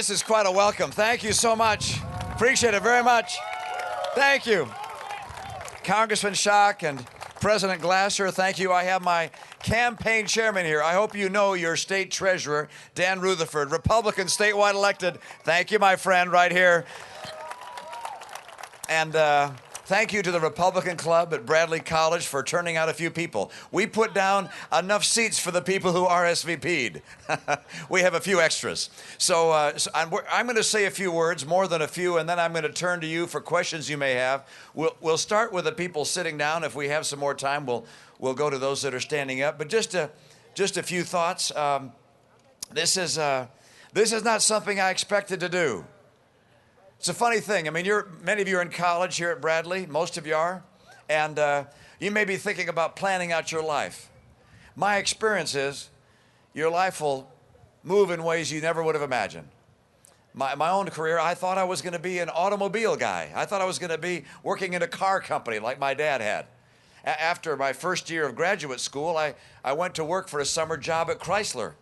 This is quite a welcome. Thank you so much. Appreciate it very much. Thank you. Congressman Schock and President Glasser, thank you. I have my campaign chairman here. I hope you know your state treasurer, Dan Rutherford, Republican statewide elected. Thank you, my friend, right here. And thank you to the Republican Club at Bradley College for turning out a few people. We put down enough seats for the people who RSVP'd. We have a few extras. So, I'm going to say a few words, more than a few, and then I'm going to turn to you for questions you may have. We'll start with the people sitting down. If we have some more time, we'll go to those that are standing up. But just a few thoughts. This is not something I expected to do. It's a funny thing. I mean, many of you are in college here at Bradley. Most of you are. And you may be thinking about planning out your life. My experience is your life will move in ways you never would have imagined. My own career, I thought I was going to be an automobile guy. I thought I was going to be working in a car company like my dad had. After my first year of graduate school, I went to work for a summer job at Chrysler,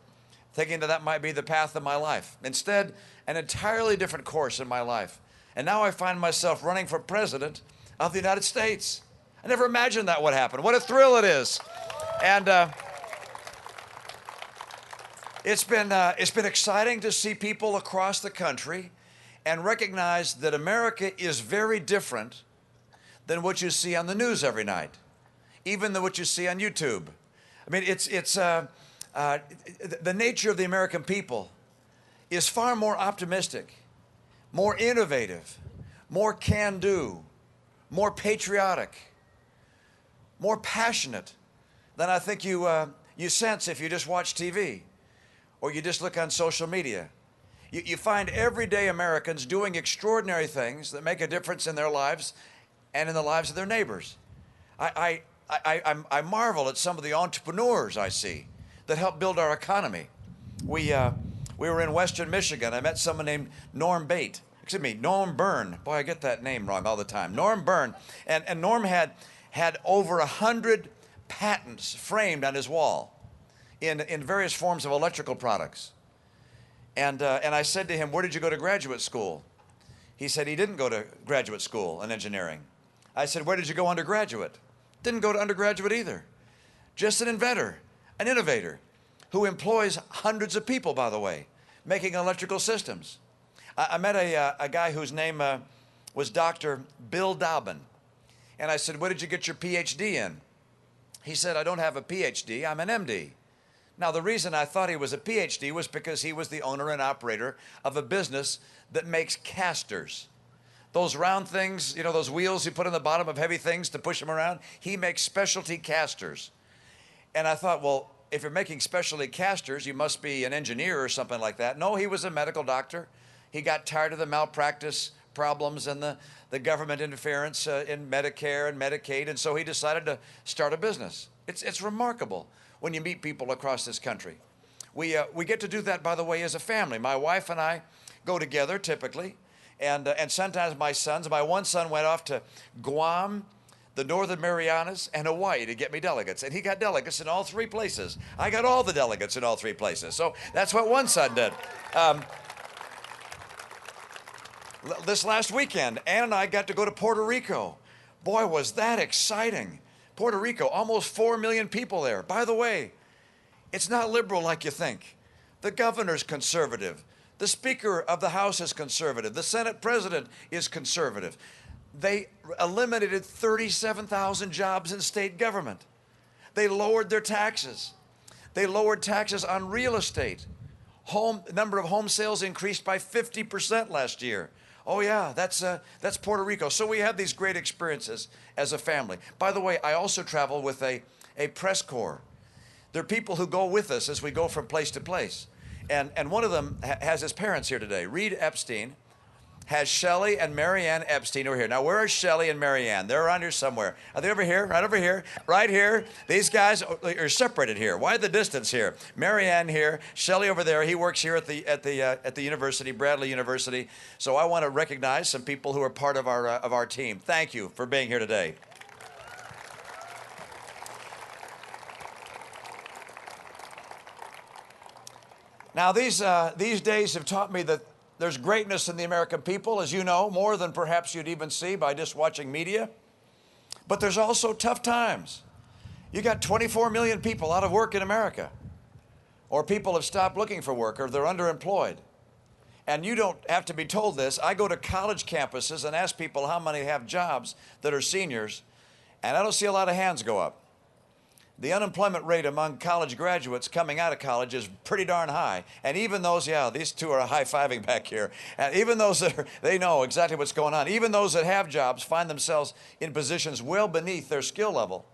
thinking that might be the path of my life. Instead, an entirely different course in my life. And now I find myself running for president of the United States. I never imagined that would happen. What a thrill it is. And it's been exciting to see people across the country and recognize that America is very different than what you see on the news every night, even than what you see on YouTube. I mean, the nature of the American people is far more optimistic, more innovative, more can-do, more patriotic, more passionate than I think you sense if you just watch TV or you just look on social media. You find everyday Americans doing extraordinary things that make a difference in their lives and in the lives of their neighbors. I marvel at some of the entrepreneurs I see that help build our economy. We were in Western Michigan. I met someone named Norm Byrne. Boy, I get that name wrong all the time. Norm Byrne. And Norm had over 100 patents framed on his wall in various forms of electrical products. And I said to him, where did you go to graduate school? He said he didn't go to graduate school in engineering. I said, where did you go undergraduate? Didn't go to undergraduate either. Just an inventor, an innovator, who employs hundreds of people, by the way, making electrical systems. I met a guy whose name was Dr. Bill Dobbin. And I said, where did you get your PhD in? He said, I don't have a PhD, I'm an MD. Now, the reason I thought he was a PhD was because he was the owner and operator of a business that makes casters. Those round things, you know, those wheels you put in the bottom of heavy things to push them around, he makes specialty casters. And I thought, well, if you're making specialty casters, you must be an engineer or something like that. No, he was a medical doctor. He got tired of the malpractice problems and the government interference in Medicare and Medicaid, and so he decided to start a business. It's remarkable when you meet people across this country. We get to do that, by the way, as a family. My wife and I go together typically, and sometimes my one son went off to Guam, the Northern Marianas, and Hawaii to get me delegates. And he got delegates in all three places. I got all the delegates in all three places. So that's what one son did. This last weekend, Ann and I got to go to Puerto Rico. Boy, was that exciting. Puerto Rico, almost 4 million people there. By the way, it's not liberal like you think. The governor's conservative. The Speaker of the House is conservative. The Senate President is conservative. They eliminated 37,000 jobs in state government. They lowered their taxes. They lowered taxes on real estate. Number of home sales increased by 50% last year. Oh yeah, that's Puerto Rico. So we have these great experiences as a family. By the way, I also travel with a press corps. There are people who go with us as we go from place to place. And one of them has his parents here today. Reed Epstein has Shelley and Marianne Epstein over here. Now, where are Shelley and Marianne? They're around here somewhere. Are they over here? Right over here? Right here. These guys are separated here. Why the distance here? Marianne here, Shelley over there. He works here at the university, Bradley University. So I want to recognize some people who are part of our team. Thank you for being here today. Now, these days have taught me that There's greatness in the American people, as you know, more than perhaps you'd even see by just watching media. But there's also tough times. You got 24 million people out of work in America, or people have stopped looking for work, or they're underemployed. And you don't have to be told this. I go to college campuses and ask people how many have jobs that are seniors, and I don't see a lot of hands go up. The unemployment rate among college graduates coming out of college is pretty darn high. And even those, yeah, these two are high-fiving back here. And even those that they know exactly what's going on. Even those that have jobs find themselves in positions well beneath their skill level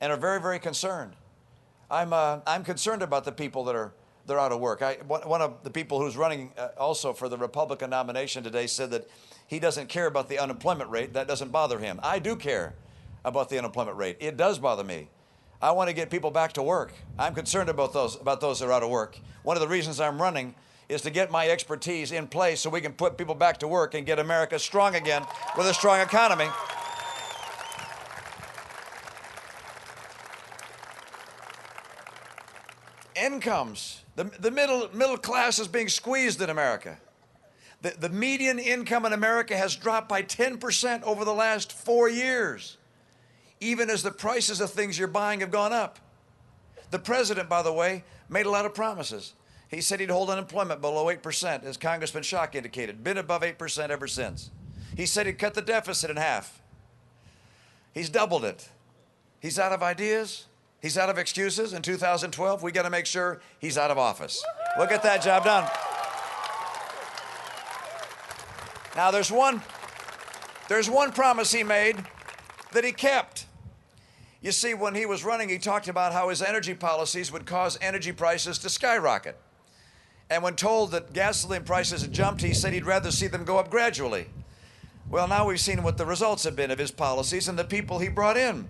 and are very, very concerned. I'm concerned about the people that are out of work. One of the people who's running also for the Republican nomination today said that he doesn't care about the unemployment rate. That doesn't bother him. I do care about the unemployment rate. It does bother me. I want to get people back to work. I'm concerned about those that are out of work. One of the reasons I'm running is to get my expertise in place so we can put people back to work and get America strong again with a strong economy. Incomes. The middle class is being squeezed in America. The median income in America has dropped by 10% over the last 4 years, even as the prices of things you're buying have gone up. The president, by the way, made a lot of promises. He said he'd hold unemployment below 8%, as Congressman Schock indicated, been above 8% ever since. He said he'd cut the deficit in half. He's doubled it. He's out of ideas. He's out of excuses. In 2012, we got to make sure he's out of office. We'll get that job done. Now, there's one promise he made that he kept. You see, when he was running, he talked about how his energy policies would cause energy prices to skyrocket. And when told that gasoline prices had jumped, he said he'd rather see them go up gradually. Well, now we've seen what the results have been of his policies and the people he brought in.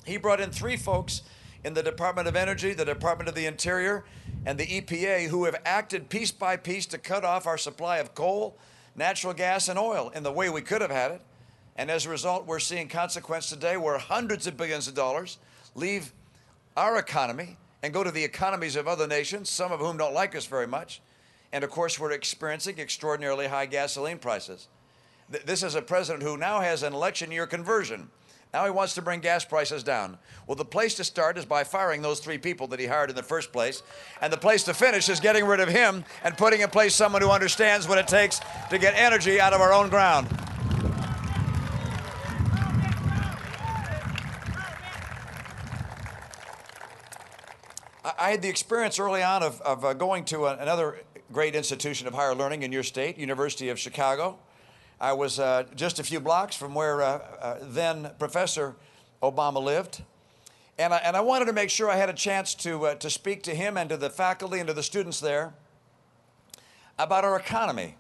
He brought in 3 folks in the Department of Energy, the Department of the Interior, and the EPA who have acted piece by piece to cut off our supply of coal, natural gas, and oil in the way we could have had it. And as a result, we're seeing consequence today where hundreds of billions of dollars leave our economy and go to the economies of other nations, some of whom don't like us very much. And of course, we're experiencing extraordinarily high gasoline prices. This is a president who now has an election year conversion. Now he wants to bring gas prices down. Well, the place to start is by firing those 3 people that he hired in the first place. And the place to finish is getting rid of him and putting in place someone who understands what it takes to get energy out of our own ground. I had the experience early on of going to another great institution of higher learning in your state, University of Chicago. I was just a few blocks from where then Professor Obama lived. And I wanted to make sure I had a chance to speak to him and to the faculty and to the students there about our economy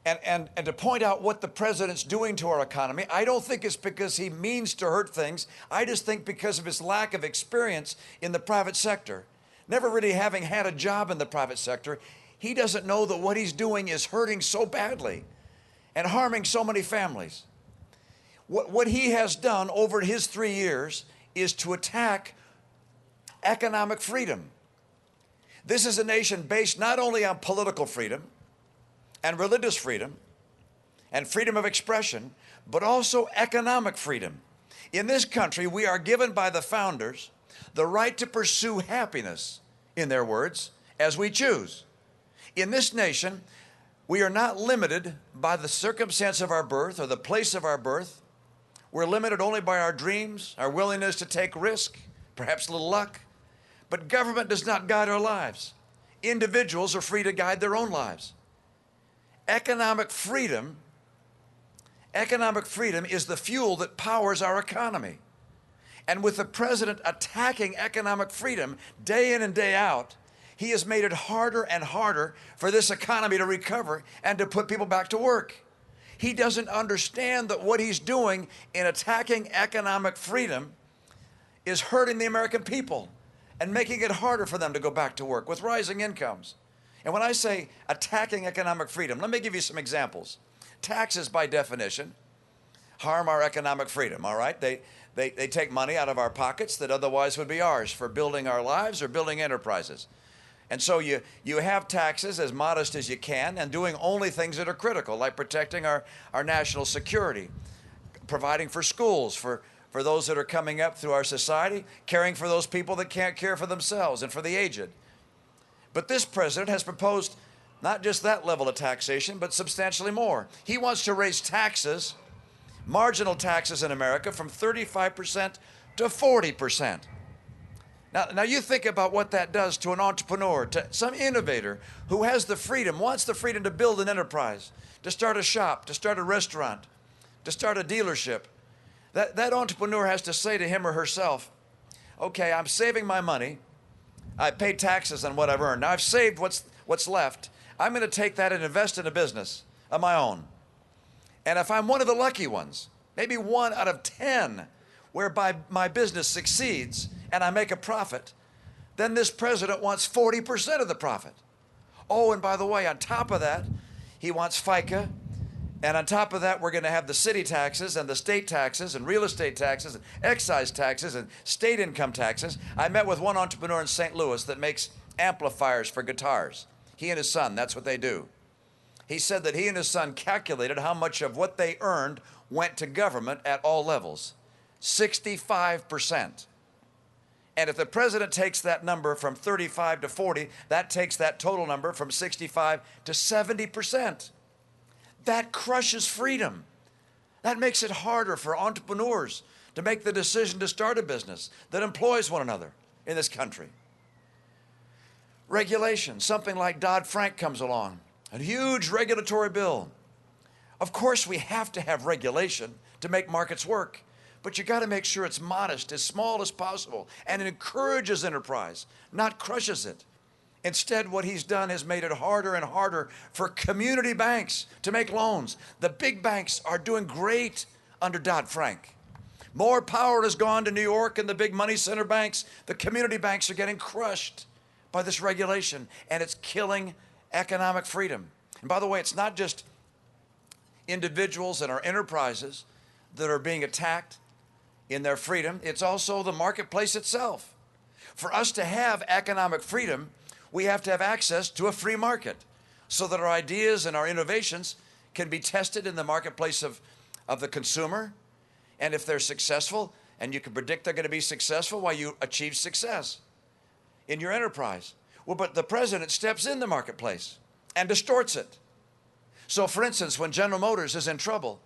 and to point out what the president's doing to our economy. I don't think it's because he means to hurt things. I just think because of his lack of experience in the private sector, never really having had a job in the private sector, he doesn't know that what he's doing is hurting so badly and harming so many families. What he has done over his 3 years is to attack economic freedom. This is a nation based not only on political freedom and religious freedom and freedom of expression, but also economic freedom. In this country, we are given by the founders the right to pursue happiness, in their words, as we choose. In this nation, we are not limited by the circumstance of our birth or the place of our birth. We're limited only by our dreams, our willingness to take risk, perhaps a little luck. But government does not guide our lives. Individuals are free to guide their own lives. Economic freedom is the fuel that powers our economy. And with the president attacking economic freedom day in and day out, he has made it harder and harder for this economy to recover and to put people back to work. He doesn't understand that what he's doing in attacking economic freedom is hurting the American people and making it harder for them to go back to work with rising incomes. And when I say attacking economic freedom, let me give you some examples. Taxes, by definition, harm our economic freedom, all right? They take money out of our pockets that otherwise would be ours for building our lives or building enterprises. And so you have taxes as modest as you can and doing only things that are critical, like protecting our national security, providing for schools, for those that are coming up through our society, caring for those people that can't care for themselves and for the aged. But this president has proposed not just that level of taxation, but substantially more. He wants to raise taxes, marginal taxes in America, from 35% to 40%. Now you think about what that does to an entrepreneur, to some innovator who has the freedom, wants the freedom to build an enterprise, to start a shop, to start a restaurant, to start a dealership. That entrepreneur has to say to him or herself, okay, I'm saving my money. I pay taxes on what I've earned. Now I've saved what's left. I'm going to take that and invest in a business of my own. And if I'm one of the lucky ones, maybe 1 out of 10, whereby my business succeeds and I make a profit, then this president wants 40% of the profit. Oh, and by the way, on top of that, he wants FICA. And on top of that, we're going to have the city taxes and the state taxes and real estate taxes and excise taxes and state income taxes. I met with one entrepreneur in St. Louis that makes amplifiers for guitars. He and his son, that's what they do. He said that he and his son calculated how much of what they earned went to government at all levels. 65%. And if the president takes that number from 35 to 40, that takes that total number from 65 to 70%. That crushes freedom. That makes it harder for entrepreneurs to make the decision to start a business that employs one another in this country. Regulation, something like Dodd-Frank comes along, a huge regulatory bill. Of course, we have to have regulation to make markets work, but you got to make sure it's modest, as small as possible, and it encourages enterprise, not crushes it. Instead, what he's done is made it harder and harder for community banks to make loans. The big banks are doing great under Dodd-Frank. More power has gone to New York and the big money center banks. The community banks are getting crushed by this regulation, and it's killing economic freedom. And by the way, it's not just individuals and our enterprises that are being attacked in their freedom. It's also the marketplace itself. For us to have economic freedom, we have to have access to a free market so that our ideas and our innovations can be tested in the marketplace of the consumer. And if they're successful, and you can predict they're going to be successful, why, you achieve success in your enterprise. Well, but the president steps in the marketplace and distorts it. So, for instance, when General Motors is in trouble,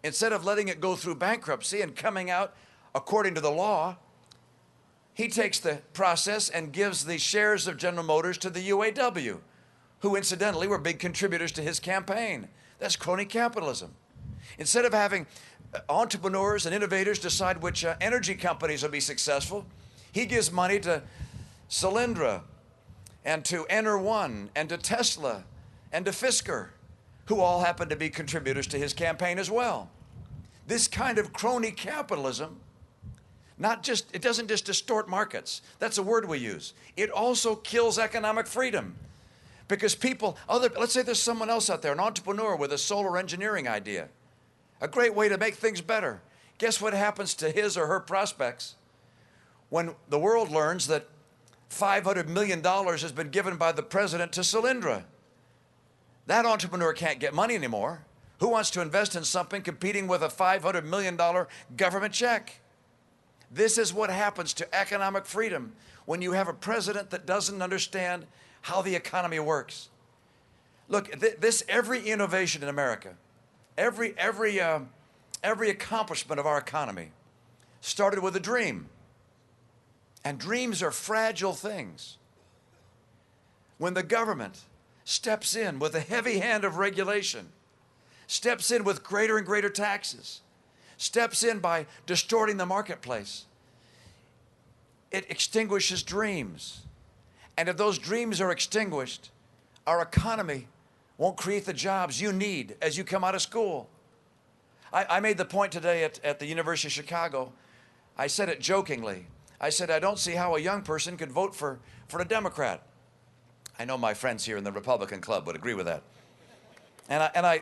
instead of letting it go through bankruptcy and coming out according to the law, he takes the process and gives the shares of General Motors to the UAW, who incidentally were big contributors to his campaign. That's crony capitalism. Instead of having entrepreneurs and innovators decide which energy companies will be successful, he gives money to Solyndra and to Ener1 and to Tesla and to Fisker, who all happen to be contributors to his campaign as well. This kind of crony capitalism, it doesn't just distort markets. That's a word we use. It also kills economic freedom. Because let's say there's someone else out there, an entrepreneur with a solar engineering idea, a great way to make things better. Guess what happens to his or her prospects when the world learns that $500 million has been given by the president to Solyndra? That entrepreneur can't get money anymore. Who wants to invest in something competing with a $500 million government check? This is what happens to economic freedom when you have a president that doesn't understand how the economy works. Look, every innovation in America, every accomplishment of our economy started with a dream. And dreams are fragile things. When the government steps in with a heavy hand of regulation, steps in with greater and greater taxes, steps in by distorting the marketplace, it extinguishes dreams. And if those dreams are extinguished, our economy won't create the jobs you need as you come out of school. I made the point today at the University of Chicago. I said it jokingly. I said, I don't see how a young person could vote for a Democrat. I know my friends here in the Republican club would agree with that. And I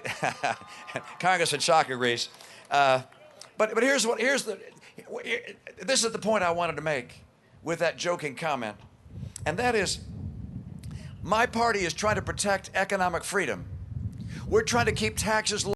Congressman Schock agrees. But this is the point I wanted to make with that joking comment. And that is, My party is trying to protect economic freedom. We're trying to keep taxes low.